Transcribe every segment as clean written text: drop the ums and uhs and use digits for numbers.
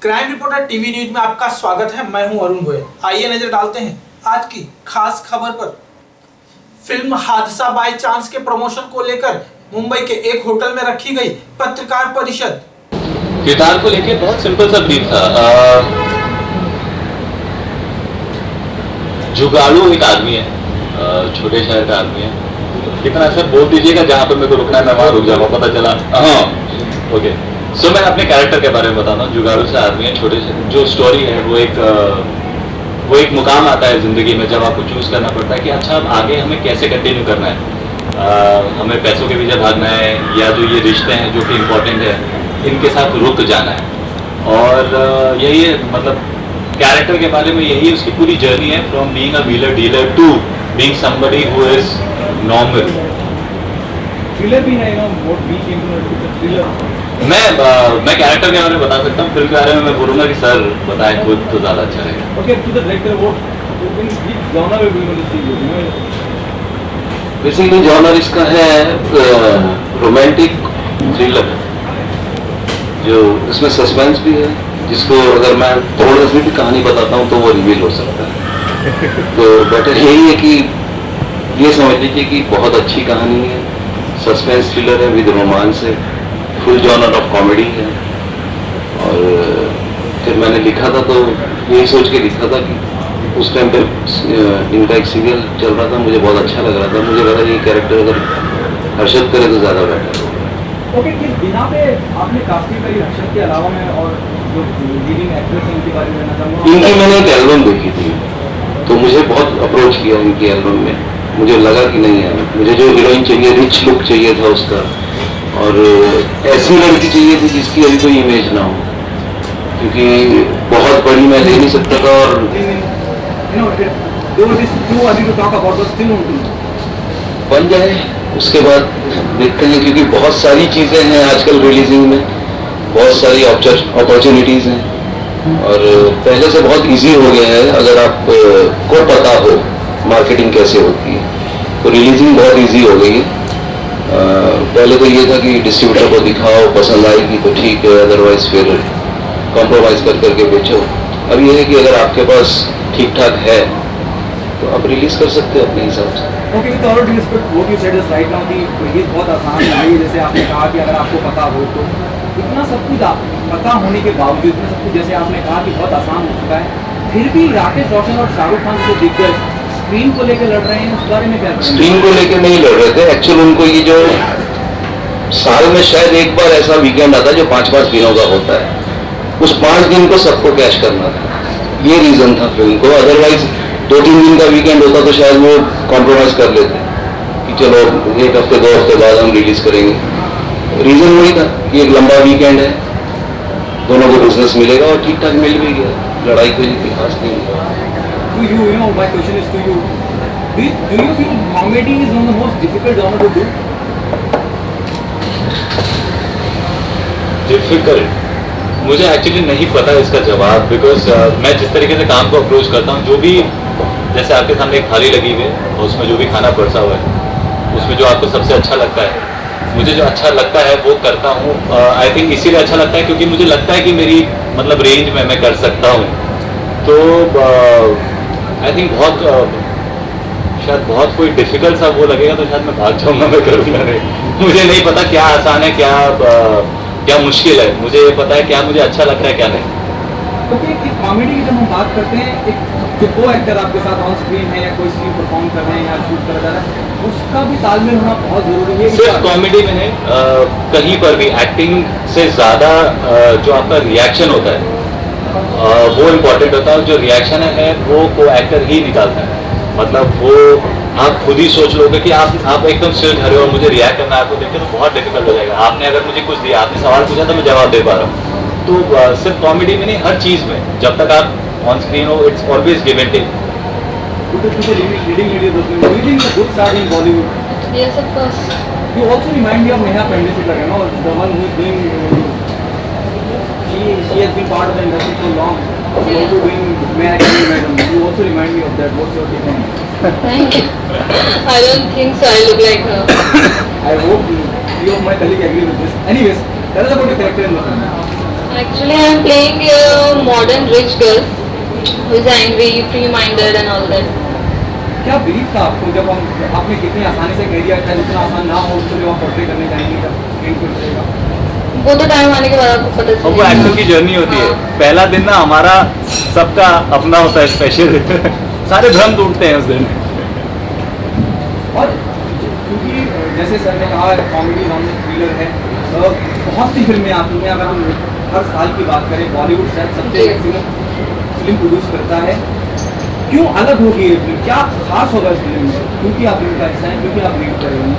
Crime reporter TV news में आपका स्वागत है। मैं हूं अरुण गोयल। आइए नजर डालते हैं आज की खास खबर पर। फिल्म हादसा बाय चांस के प्रमोशन को लेकर मुंबई के एक होटल में रखी गई पत्रकार परिषद। किरदार को लेकर बहुत सिंपल सा ब्रीफ था। जुगाड़ू एक आदमी है, छोटे शहर का आदमी है, लेकिन ऐसा बोल दीजिएगा जहां पर मेरे को रुकना है मैं वहां रुक जाऊंगा, पता चला। हाँ ओके। सो मैं अपने कैरेक्टर के बारे में बताता हूँ। जुगाड़ू से आदमी है, छोटे से जो स्टोरी है वो एक मुकाम आता है ज़िंदगी में जब आपको चूज़ करना पड़ता है कि अच्छा अब आगे हमें कैसे कंटिन्यू करना है। हमें पैसों के पीछे भागना है या जो ये रिश्ते हैं जो कि इम्पोर्टेंट है इनके साथ रुक जाना है। और यही है, मतलब कैरेक्टर के बारे में यही उसकी पूरी जर्नी है, from being a wheeler dealer to being somebody who is normal. Thriller भी है, what we came to know thriller. मैं कैरेक्टर के बारे में बता सकता हूँ, फिल्म के बारे में मैं बोलूँगा कि सर बताएं खुद तो ज़्यादा अच्छा रहेगा। Okay, to the director what in genre we will see you. Basically genre इसका है रोमांटिक थ्रिलर, जो इसमें सस्पेंस भी है, जिसको अगर मैं थोड़ा सी भी कहानी बताता हूँ तो वो रिवील हो सकता है। तो बेटर यही है कि ये समझ लीजिए कि बहुत अच्छी कहानी है, सस्पेंस थ्रिलर है विद रोमांस है, फुल जॉनर ऑफ कॉमेडी है। और फिर मैंने लिखा था तो यही सोच के लिखा था कि उस टाइम पर इनका एक सीरियल चल रहा था, मुझे बहुत अच्छा लग रहा था, मुझे लगा ये कैरेक्टर अगर हर्षद करे तो ज़्यादा बेटर होगा। ओके, किस बिना पे आपने कास्टिंग करी हर्षद के अलावा में, और जो लीडिंग एक्ट्रेस हैं उनके बारे में जानना चाहूँगा। इनकी मैंने एक एल्बम देखी थी तो मुझे बहुत अप्रोच किया इनकी एल्बम में। मुझे लगा कि नहीं है, मुझे जो हीरोइन चाहिए, रिच लुक चाहिए था उसका, और ऐसी लड़की चाहिए थी जिसकी अभी कोई इमेज ना हो, क्योंकि बहुत बड़ी मैं ले नहीं सकता था। और बन जाए उसके बाद देखते हैं, क्योंकि बहुत सारी चीज़ें हैं आजकल रिलीजिंग में, बहुत सारी अपॉर्चुनिटीज़ हैं और पहले से बहुत इजी हो गया है। अगर आप को पता हो मार्केटिंग कैसे होती है तो रिलीजिंग बहुत इजी हो गई है। पहले तो ये था कि डिस्ट्रीब्यूटर को दिखाओ, पसंद आएगी तो ठीक है, अदरवाइज फिर कॉम्प्रोमाइज़ कर करके बेचो। अब ये है कि अगर आपके पास ठीक ठाक है तो आप रिलीज़ कर सकते हो अपने हिसाब से। Okay, with all due respect what you said is right now कि ये बहुत आसान नहीं है, जैसे आपने कहा कि अगर आपको पता हो तो इतना सब कुछ पता होने के बावजूद, इतना सब कुछ जैसे आपने कहा कि बहुत आसान हो चुका है, फिर भी राकेश रोशन और शाहरुख खान जो दिग्गज स्क्रीन को लेकर लड़ रहे हैं, उस बारे में क्या कहेंगे? स्क्रीन को लेकर नहीं लड़ रहे थे, एक्चुअली उनको ये जो साल में शायद एक बार ऐसा वीकेंड आता है जो 5-5 दिनों का होता है, उस 5 दिन को सबको कैश करना था, ये रीजन था फिल्म को। अदरवाइज 2-3 दिन का वीकेंड होता तो शायद वो कॉम्प्रोमाइज कर लेते कि चलो 1 हफ्ते 2 हफ्ते बाद हम रिलीज करेंगे। रीजन वही था कि एक लंबा वीकेंड है, दोनों को बिजनेस मिलेगा और ठीक ठाक मिल भी गया, लड़ाई कोई खास नहीं है। To you, my question is to you. Do you feel comedy is one of the most difficult genre to do? Difficult मुझे एक्चुअली नहीं पता इसका जवाब, बिकॉज मैं जिस तरीके से काम को अप्रोच करता हूँ, जो भी जैसे आपके सामने एक थाली लगी हुई है और उसमें जो भी खाना परसा हुआ है, उसमें जो आपको सबसे अच्छा लगता है, मुझे जो अच्छा लगता है वो करता हूँ। आई थिंक इसीलिए अच्छा लगता है क्योंकि मुझे लगता है कि मेरी मतलब रेंज में मैं कर सकता हूँ। तो आई थिंक शायद बहुत कोई डिफिकल्ट सा वो लगेगा तो शायद मैं भाग जाऊंगा, मैं करूँगा नहीं। मुझे नहीं पता क्या आसान है, क्या मुश्किल है, मुझे ये पता है क्या मुझे अच्छा लगता है क्या नहीं। ओके, कॉमेडी की जब हम बात करते हैं, एक जो को एक्टर आपके साथ ऑन स्क्रीन है या कोई सीन परफॉर्म कर रहे हैं या शूट कर रहा है, उसका भी तालमेल होना बहुत जरूरी है। सिर्फ कॉमेडी में नहीं, कहीं पर भी एक्टिंग से ज़्यादा जो आपका रिएक्शन होता है वो इम्पोर्टेंट होता है। जो रिएक्शन है वो को एक्टर ही निकालता है। मतलब वो आप खुद ही सोच लोगे कि आप एकदम स्टिल खड़े हो और मुझे रिएक्ट करना है आपको देख के तो बहुत डिफिकल्ट हो जाएगा। आपने अगर मुझे कुछ दिया, आपने सवाल पूछा तो मैं जवाब दे पा रहा हूँ। तो सिर्फ कॉमेडी में नहीं, हर चीज़ में जब तक आप ऑन स्क्रीन हो, it's always give and take. Yes, of course. You also remind me of Neha Pandit, the one who is doing. She has been part of the industry so long. She Yeah. also doing May I Call You Madam. You also remind me of that. What's your take on it? Thank you. I don't think so. I look like her. I hope few of my colleagues agree with this. Anyways, tell us about your character in the film. Actually, I'm playing a modern rich girl who is angry, free-minded, and all that. क्या belief था आपको जब हम आपने कितनी आसानी से कह दिया था जितना आसान ना हो उसको जो आप पोर्ट्रे करने जाएंगे तब स्क्रीन पर चलेगा? वो तो टाइम आने के बाद आपको पता और वो चलेगा। एक्टर की जर्नी होती है। पहला दिन ना हमारा सबका अपना होता है स्पेशल सारे भ्रम टूटते हैं उस दिन। और क्योंकि जैसे सर ने कहा कॉमेडी नॉन थ्रिलर है, बहुत सी फिल्में आती हैं। अगर हम हर साल की बात करें बॉलीवुड शायद सबसे मैक्सिमम फिल्म प्रोड्यूस करता है। क्यों अलग होगी ये फिल्म, क्या खास होगा इस फिल्म में? क्योंकि आप फिल्म का हिस्सा हैं, क्योंकि आप लीड कर रहे हैं।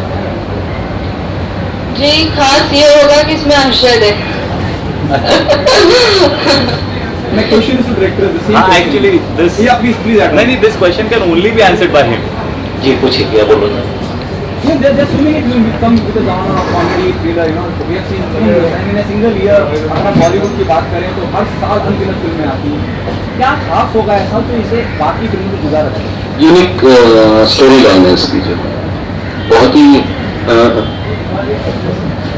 जी खास ये होगा कि इसमें अरशद है। मैं क्वेश्चन टू डायरेक्टर हाँ एक्चुअली दिस या प्लीज नहीं this question can only be answered by him. जी पूछिए क्या बोल रहे थे? There's so many films which come with the genre of comedy, thriller, you know. We have seen films and in a single year, अगर हम बॉलीवुड की बात करें तो हर साल अनगिनत फिल्में आती हैं। क्या खास होगा ऐसा तो इसे बाकी फिल्मों से जुदा रखा है? यूनिक स्टोरी लाइन है इसकी, जो बहुत ही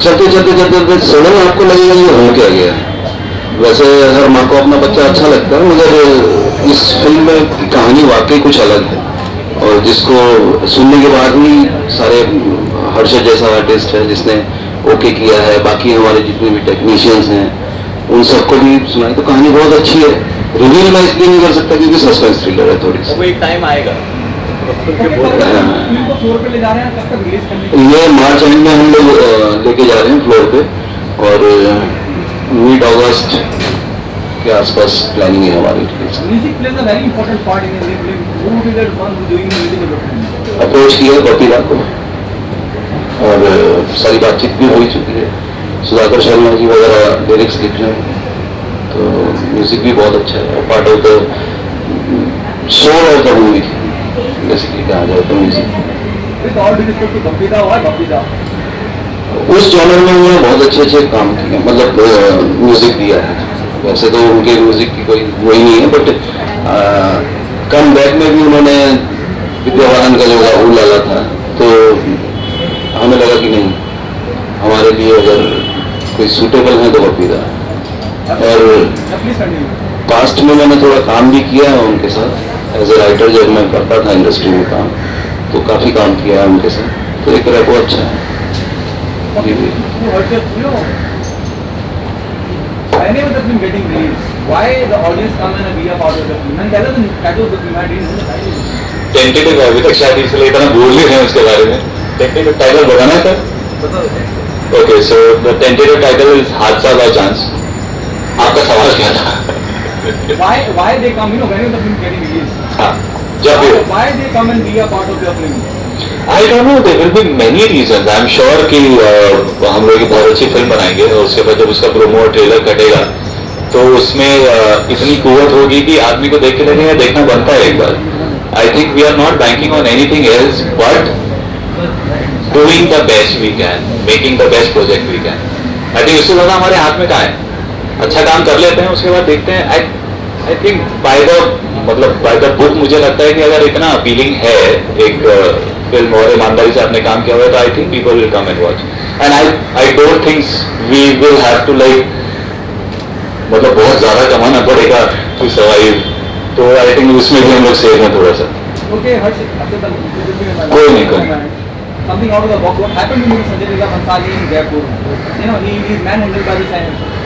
चलते चलते चलते सडन आपको लगेगा ये हो क्या गया। वैसे हर माँ को अपना बच्चा अच्छा लगता है, मगर इस फिल्म में की कहानी वाकई कुछ अलग है और जिसको सुनने के बाद ही सारे हर्षद जैसा आर्टिस्ट है जिसने ओके किया है, बाकी हमारे जितने भी टेक्नीशियंस हैं उन सबको भी सुनाई तो कहानी बहुत अच्छी है। रिवील मैं इसलिए नहीं कर सकता क्योंकि सस्पेंस थ्रिलर है थोड़ी सी। वो एक टाइम आएगा फिल्म को फ्लोर पे ले जा रहे हैं, कब तक रिलीज करने की? ये मार्च एंड में हम लोग लेके जा रहे हैं फ्लोर पे और मिड अगस्त के आसपास प्लानिंग है हमारी release. Music plays a very important part in every film. Who will be the one who doing the music in the film? Approach किया बपीरा को और सारी बातचीत भी हो ही चुकी है। सुधाकर शर्मा जी वगैरह लिरिक्स लिख रहे हैं तो म्यूजिक भी बहुत अच्छा है। Part of the soul of the movie basically कहा जाए तो music. With all due respect to Bappida और बपीदा, उस जॉनर में उन्होंने बहुत अच्छे अच्छे काम किए, मतलब म्यूजिक दिया है। वैसे तो उनके म्यूजिक की कोई वही नहीं है, बट कम बैक में भी उन्होंने विद्यावानंद का जो राहुल लाला था तो हमें लगा कि नहीं हमारे लिए अगर कोई सूटेबल है तो बपीदा है। और प्लीज कंटिन्यू। पास्ट में मैंने थोड़ा काम भी किया है उनके साथ एज ए राइटर। जब मैं करता था इंडस्ट्री में काम तो काफ़ी काम किया है उनके साथ, तो एक तरह को अच्छा है। Whenever the film getting released, why the audience come and be a part of the film? And that was the film I didn't know the title. Tentative है, अभी तक शायद इसलिए इतना बोल नहीं रहे हैं उसके बारे में। टेंटेटिव टाइटल बताना है sir? Okay, so the tentative title is हादसा बाय चांस। आपका सवाल क्या था? Why they come? You know, whenever the film getting released, हाँ, जब भी why they come and be a part of the film? I don't know, there will be many reasons. I am sure कि हम लोग एक बहुत अच्छी film बनाएंगे और उसके बाद जब उसका प्रोमो ट्रेलर कटेगा तो उसमें इतनी कुव्वत होगी कि आदमी को देख के लगेगा देखना बनता है एक बार। I think we are not banking on anything else but doing the best we can, making the best project we can. I think उससे ज्यादा हमारे हाथ में कहाँ है। अच्छा काम कर लेते हैं, उसके बाद देखते हैं। I think by the book मुझे लगता है कि अगर इतना अपीलिंग है एक फिल्म और ईमानदारी से आपने काम किया हुआ है तो I think people will come and watch. And I don't think we will have to like मतलब बहुत ज्यादा कमाना पड़ेगा टू सर्वाइव, तो आई थिंक उसमें भी हम लोग सेफ हैं थोड़ा सा। Okay, Harsh, कोई नहीं। Something out of the box. What happened to Sanjay Leela Bhansali in Jaipur? You know, he is manhandled by the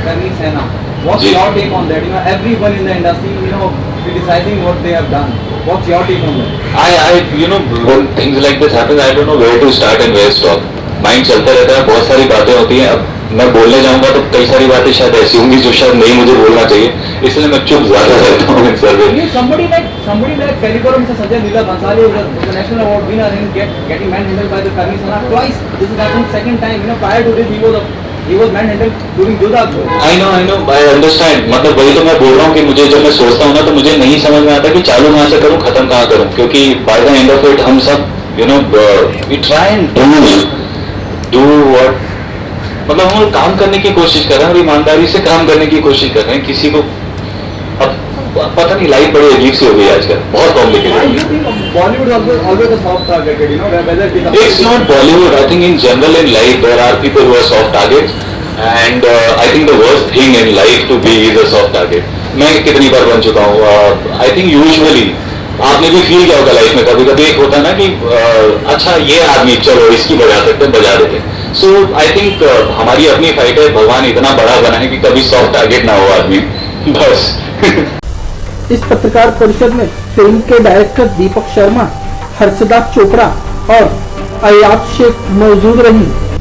Karni Sena. What's Ji. your take on that? You know, everyone in the industry, you know, criticizing what they have done. What's your take on that? you know, when things like this happen, I don't know where to start and where to stop. Mind चलता रहता है, बहुत सारी बातें होती हैं। अब मैं बोलने जाऊंगा तो कई सारी बातें शायद ऐसी होंगी जो शायद नहीं मुझे बोलना चाहिए, इसलिए मैं चुप ज्यादा रहता हूँ इन सर्वे। Somebody like caliber Mr. Sanjay Leela Bhansali, who was the national award winner, and getting manhandled by the Karni Sena twice. This is happened second time. You know, prior to this, he was manhandled during Jodha. I know, I understand. मतलब वही तो मैं बोल रहा हूँ कि मुझे जब मैं सोचता हूँ ना तो मुझे नहीं समझ में आता कि चालू कहाँ से करूँ, खत्म कहाँ करूँ, क्योंकि by the end of it हम सब you know we try and do what, मतलब हम लोग काम करने की कोशिश कर रहे हैं और ईमानदारी से काम करने की कोशिश कर रहे हैं। किसी को अब पता नहीं, लाइफ बड़ी अजीब सी हो गई आजकल, बहुत Why complicated. you think Bollywood is always a soft targeted? You know, whether it is It's not Bollywood. I think in general in life there are people who are soft targets. And I think the worst thing in life to be is a soft target. मैं कितनी बार बन चुका हूँ. I think usually आपने भी feel किया होगा life में, कभी कभी एक होता है ना कि अच्छा ये आदमी चलो इसकी बजा सकते हैं, बजा देते. सो आई थिंक हमारी अपनी फाइट है. भगवान इतना बड़ा बना है कि कभी सॉफ्ट टारगेट ना हो आदमी. बस. इस पत्रकार परिषद में फिल्म के डायरेक्टर दीपक शर्मा, हर्षदा चोपड़ा और अयाब शेख मौजूद रही.